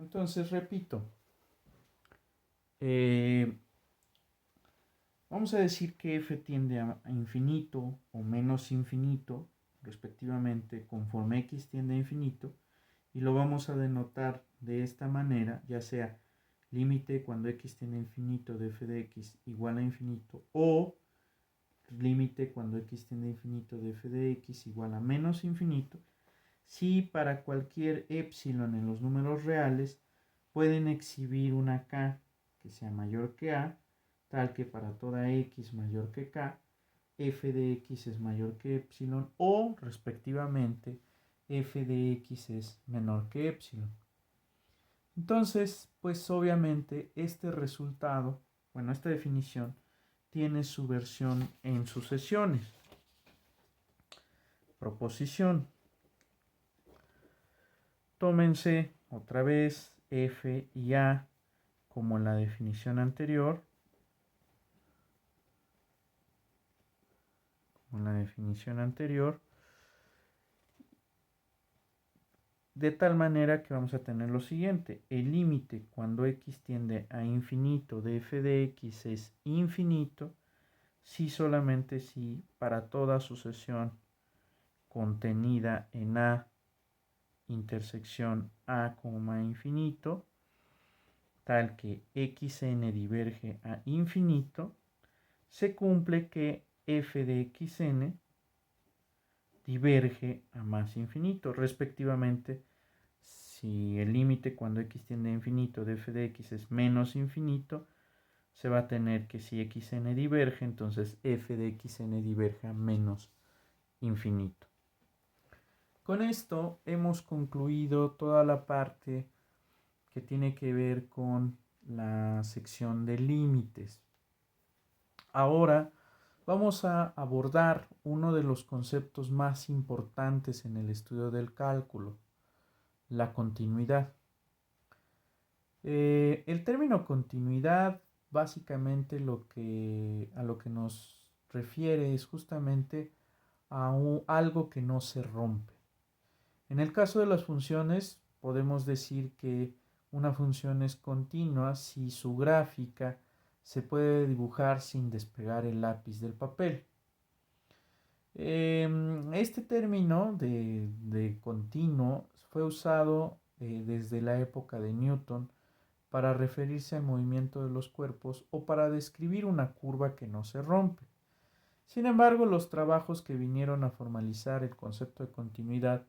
Entonces, repito, eh, vamos a decir que f tiende a infinito o menos infinito, respectivamente, conforme x tiende a infinito, y lo vamos a denotar de esta manera, ya sea límite cuando x tiende a infinito de f de x igual a infinito, o límite cuando x tiende a infinito de f de x igual a menos infinito, si para cualquier epsilon en los números reales pueden exhibir una k que sea mayor que a, tal que para toda x mayor que k, f de x es mayor que epsilon, o respectivamente f de x es menor que epsilon. Entonces, pues obviamente este resultado, bueno, esta definición tiene su versión en sucesiones. Proposición. Tómense otra vez f y a como en la definición anterior. De tal manera que vamos a tener lo siguiente: el límite cuando x tiende a infinito de f de x es infinito si solamente si para toda sucesión contenida en a intersección a, infinito, tal que xn diverge a infinito, se cumple que f de xn diverge a más infinito. Respectivamente, si el límite cuando x tiende a infinito de f de x es menos infinito, se va a tener que si xn diverge, entonces f de xn diverge a menos infinito. Con esto hemos concluido toda la parte que tiene que ver con la sección de límites. Ahora vamos a abordar uno de los conceptos más importantes en el estudio del cálculo, la continuidad. El término continuidad básicamente a lo que nos refiere es justamente a algo que no se rompe. En el caso de las funciones, podemos decir que una función es continua si su gráfica se puede dibujar sin despegar el lápiz del papel. Este término de continuo fue usado desde la época de Newton para referirse al movimiento de los cuerpos o para describir una curva que no se rompe. Sin embargo, los trabajos que vinieron a formalizar el concepto de continuidad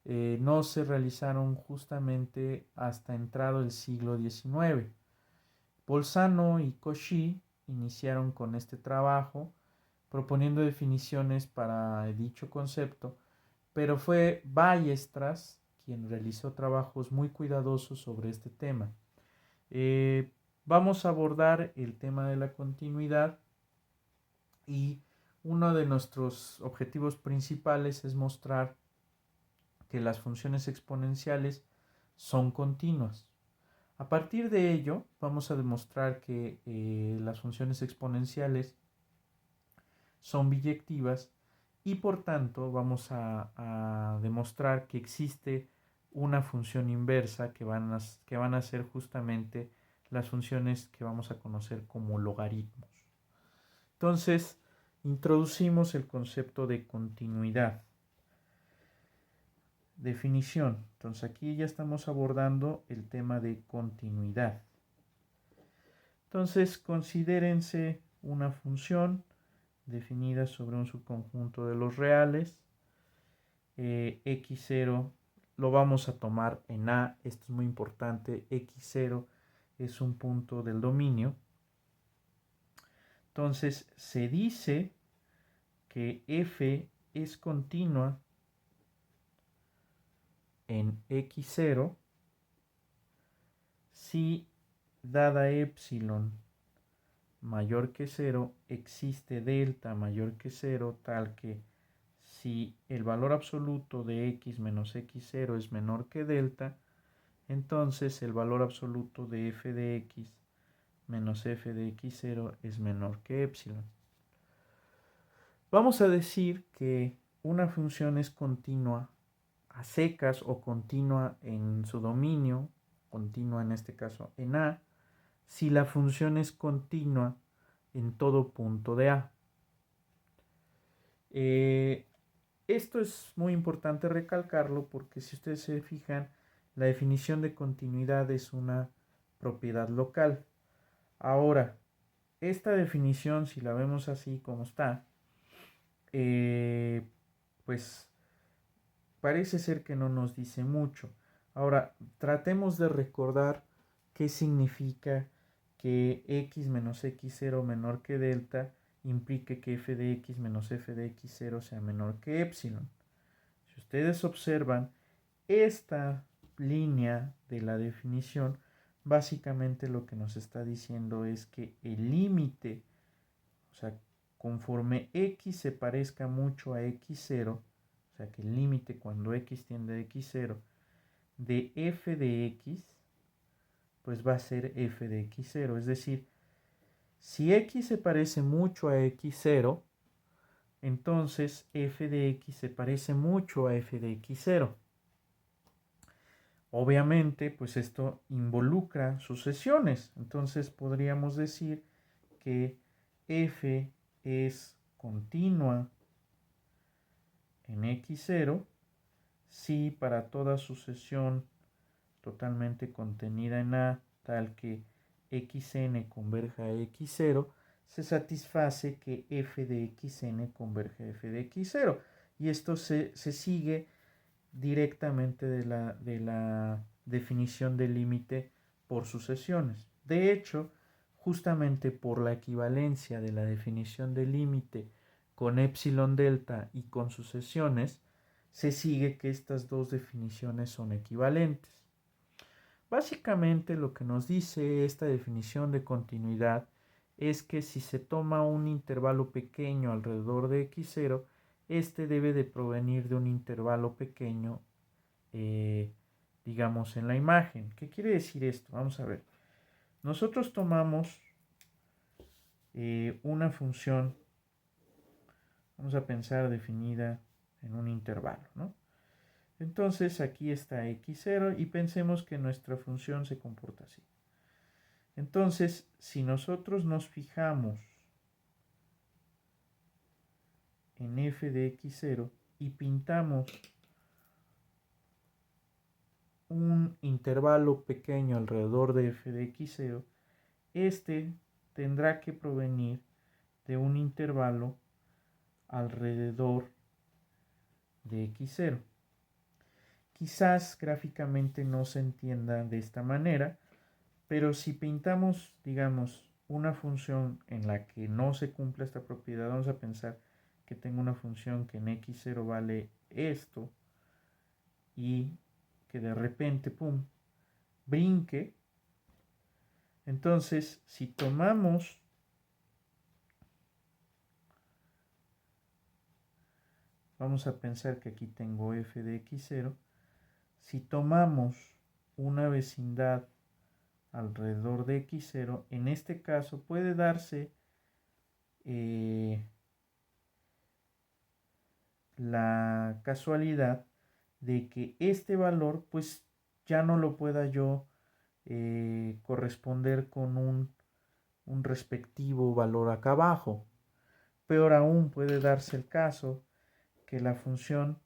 no se realizaron justamente hasta entrado el siglo XIX. Bolzano y Cauchy iniciaron con este trabajo, proponiendo definiciones para dicho concepto, pero fue Weierstrass quien realizó trabajos muy cuidadosos sobre este tema. Vamos a abordar el tema de la continuidad y uno de nuestros objetivos principales es mostrar que las funciones exponenciales son continuas. A partir de ello, vamos a demostrar que las funciones exponenciales son biyectivas y por tanto vamos a demostrar que existe una función inversa que van a ser justamente las funciones que vamos a conocer como logaritmos. Entonces, introducimos el concepto de continuidad. Definición. Entonces aquí ya estamos abordando el tema de continuidad. Entonces considérense una función definida sobre un subconjunto de los reales. X0 lo vamos a tomar en A. Esto es muy importante. X0 es un punto del dominio. Entonces se dice que f es continua en x0 si dada epsilon mayor que 0 existe delta mayor que 0, tal que si el valor absoluto de x menos x0 es menor que delta, entonces el valor absoluto de f de x menos f de x0 es menor que epsilon. Vamos a decir que una función es continua a secas o continua en su dominio continua en este caso en A, si la función es continua en todo punto de A. Esto es muy importante recalcarlo porque si ustedes se fijan, la definición de continuidad es una propiedad local. Ahora, esta definición, si la vemos así como está, pues parece ser que no nos dice mucho. Ahora, tratemos de recordar qué significa que x menos x0 menor que delta implique que f de x menos f de x0 sea menor que epsilon. Si ustedes observan, esta línea de la definición básicamente lo que nos está diciendo es que el límite, o sea, conforme x se parezca mucho a x0, o sea que el límite cuando x tiende a x0 de f de x, pues va a ser f de x0. Es decir, si x se parece mucho a x0, entonces f de x se parece mucho a f de x0. Obviamente, pues esto involucra sucesiones. Entonces podríamos decir que f es continua en x0 si para toda sucesión totalmente contenida en A tal que xn converja a x0, se satisface que f de xn converge a f de x0. Y esto se sigue directamente de la definición del límite por sucesiones. De hecho, justamente por la equivalencia de la definición del límite con epsilon delta y con sucesiones, se sigue que estas dos definiciones son equivalentes. Básicamente lo que nos dice esta definición de continuidad es que si se toma un intervalo pequeño alrededor de x0, este debe de provenir de un intervalo pequeño, digamos, en la imagen. ¿Qué quiere decir esto? Vamos a ver. Nosotros tomamos una función, vamos a pensar definida en un intervalo, ¿no? Entonces aquí está x0 y pensemos que nuestra función se comporta así. Entonces, si nosotros nos fijamos en f de x0 y pintamos un intervalo pequeño alrededor de f de x0, este tendrá que provenir de un intervalo alrededor de x0. Quizás gráficamente no se entienda de esta manera, pero si pintamos, digamos, una función en la que no se cumple esta propiedad, vamos a pensar que tengo una función que en x0 vale esto y que de repente, pum, brinque. Entonces, si tomamos vamos a pensar que aquí tengo f de x0, si tomamos una vecindad alrededor de x0, en este caso puede darse la casualidad de que este valor pues ya no lo pueda yo corresponder con un respectivo valor acá abajo. Peor aún, puede darse el caso que la función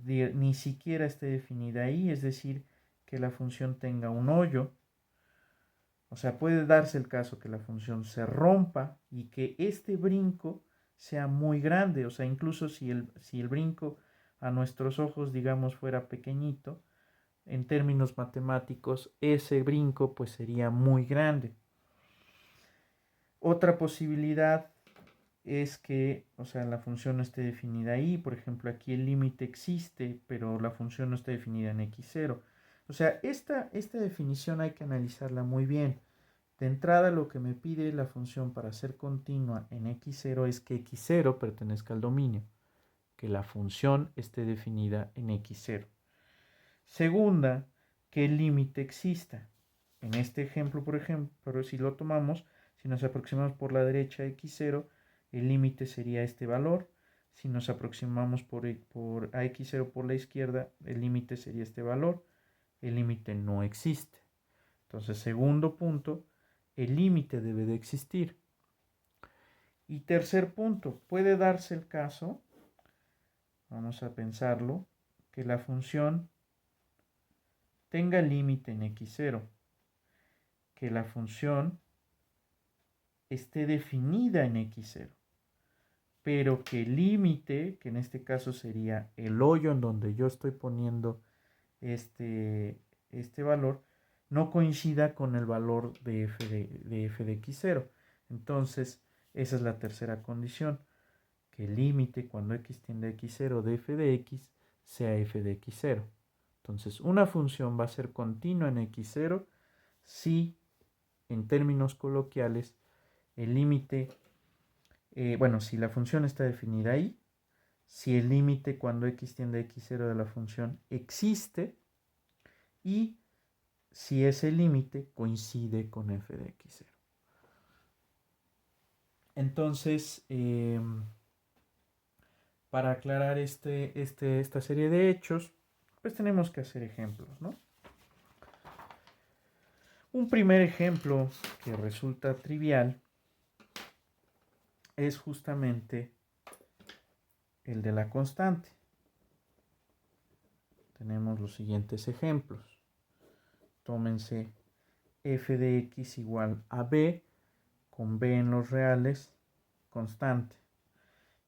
ni siquiera esté definida ahí, es decir, que la función tenga un hoyo. O sea, puede darse el caso que la función se rompa y que este brinco sea muy grande. O sea, incluso si el brinco a nuestros ojos, digamos, fuera pequeñito, en términos matemáticos, ese brinco pues sería muy grande. Otra posibilidad es que, o sea, la función no esté definida ahí. Por ejemplo, aquí el límite existe, pero la función no está definida en x0. O sea, esta definición hay que analizarla muy bien. De entrada, lo que me pide la función para ser continua en x0 es que x0 pertenezca al dominio, que la función esté definida en x0. Segunda, que el límite exista. En este ejemplo, por ejemplo, si lo tomamos, si nos aproximamos por la derecha a x0, el límite sería este valor. Si nos aproximamos por a x0 por la izquierda, el límite sería este valor. el límite no existe. Entonces, segundo punto, el límite debe de existir. Y tercer punto, puede darse el caso, vamos a pensarlo, que la función tenga límite en x0, que la función esté definida en x0, pero que el límite, que en este caso sería el hoyo en donde yo estoy poniendo este valor, no coincida con el valor de f de x0. Entonces, esa es la tercera condición, que el límite cuando x tiende a x0 de f de x sea f de x0. Entonces, una función va a ser continua en x0 si, en términos coloquiales, el límite, si la función está definida ahí, si el límite cuando x tiende a x0 de la función existe y si ese límite coincide con f de x0. Entonces, para aclarar esta serie de hechos, pues tenemos que hacer ejemplos, ¿no? Un primer ejemplo que resulta trivial es justamente el de la constante. Tenemos los siguientes ejemplos. Tómense f de x igual a b, con b en los reales, constante.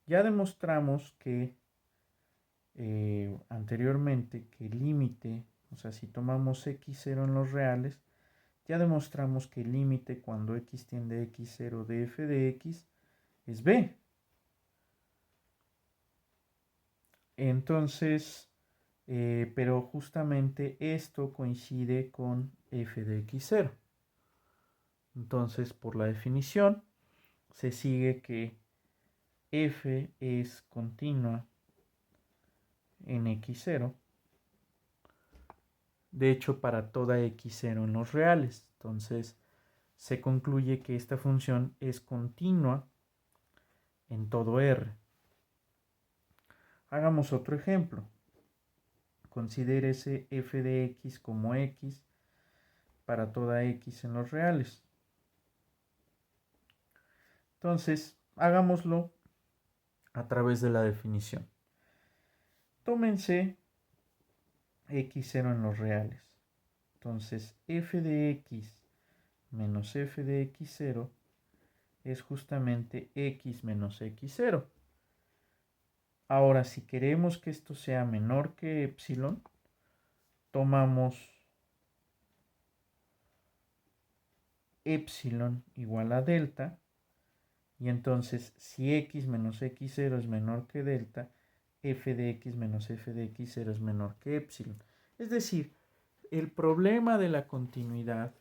Ya demostramos que anteriormente que el límite, o sea, si tomamos x0 en los reales, ya demostramos que el límite cuando x tiende a x0 de f de x es b. Entonces, pero justamente esto coincide con f de x0. Entonces, por la definición, se sigue que f es continua en x0. De hecho, para toda x0 en los reales. Entonces, se concluye que esta función es continua en todo R. Hagamos otro ejemplo. Considérese f de x como x para toda x en los reales. Entonces, hagámoslo a través de la definición. Tómense x0 en los reales. Entonces, f de x menos f de x0 es justamente x menos x0. Ahora, si queremos que esto sea menor que epsilon, tomamos epsilon igual a delta, y entonces si x menos x0 es menor que delta, f de x menos f de x0 es menor que epsilon. Es decir, el problema de la continuidad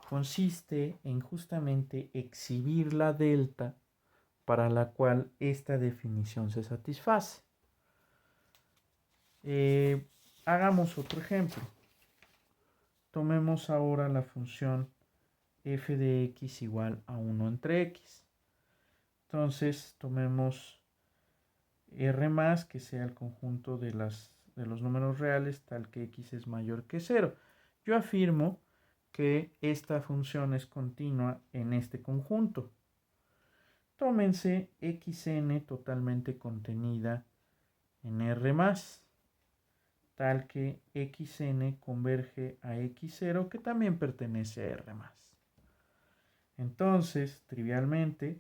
consiste en justamente exhibir la delta para la cual esta definición se satisface. Hagamos otro ejemplo. Tomemos ahora la función f de x igual a 1 entre x. Entonces tomemos R más, que sea el conjunto de los números reales tal que x es mayor que 0. Yo afirmo que esta función es continua en este conjunto. Tómense xn totalmente contenida en R más, tal que xn converge a x0, que también pertenece a R más. Entonces, trivialmente,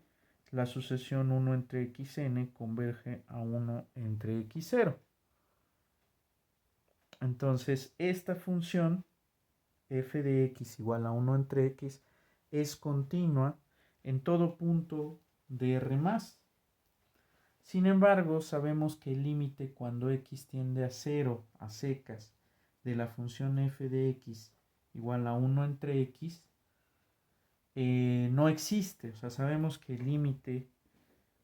la sucesión 1 entre xn converge a 1 entre x0. Entonces, esta función f de x igual a 1 entre x es continua en todo punto de R más. Sin embargo, sabemos que el límite cuando x tiende a 0 a secas de la función f de x igual a 1 entre x no existe. O sea, sabemos que el límite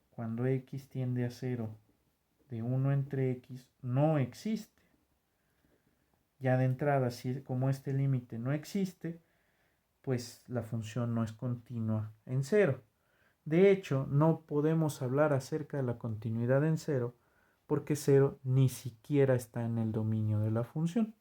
cuando x tiende a 0 de 1 entre x no existe. Ya de entrada, como este límite no existe, pues la función no es continua en 0. De hecho, no podemos hablar acerca de la continuidad en 0 porque 0 ni siquiera está en el dominio de la función.